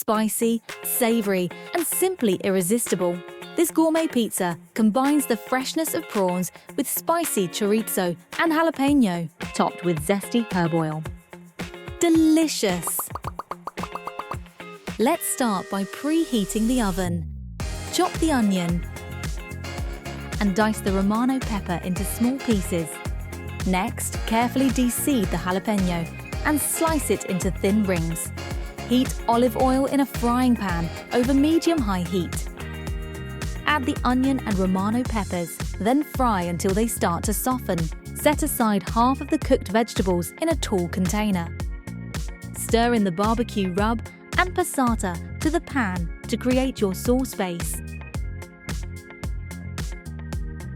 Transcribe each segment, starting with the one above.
spicy, savory, and simply irresistible. This gourmet pizza combines the freshness of prawns with spicy chorizo and jalapeño, topped with zesty herb oil. Delicious! Let's start by preheating the oven. Chop the onion and dice the Romano pepper into small pieces. Next, carefully de-seed the jalapeño and slice it into thin rings. Heat olive oil in a frying pan over medium-high heat. Add the onion and Romano peppers, then fry until they start to soften. Set aside half of the cooked vegetables in a tall container. Stir in the barbecue rub and passata to the pan to create your sauce base.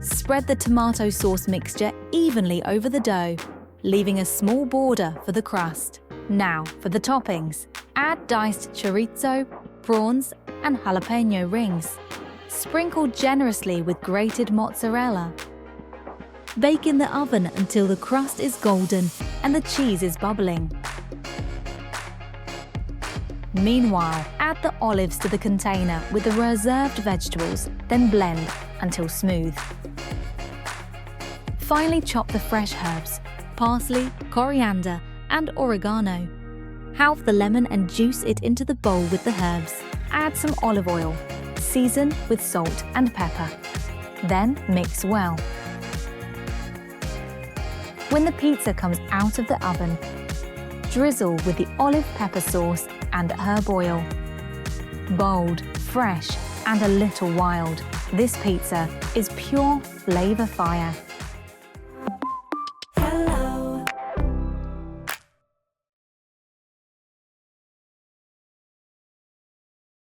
Spread the tomato sauce mixture evenly over the dough, leaving a small border for the crust. Now for the toppings. Add diced chorizo, prawns, and jalapeño rings. Sprinkle generously with grated mozzarella. Bake in the oven until the crust is golden and the cheese is bubbling. Meanwhile, add the olives to the container with the reserved vegetables, then blend until smooth. Finally, chop the fresh herbs, parsley, coriander, and oregano. Halve the lemon and juice it into the bowl with the herbs. Add some olive oil. Season with salt and pepper. Then mix well. When the pizza comes out of the oven, drizzle with the olive pepper sauce and herb oil. Bold, fresh, and a little wild, this pizza is pure flavor fire.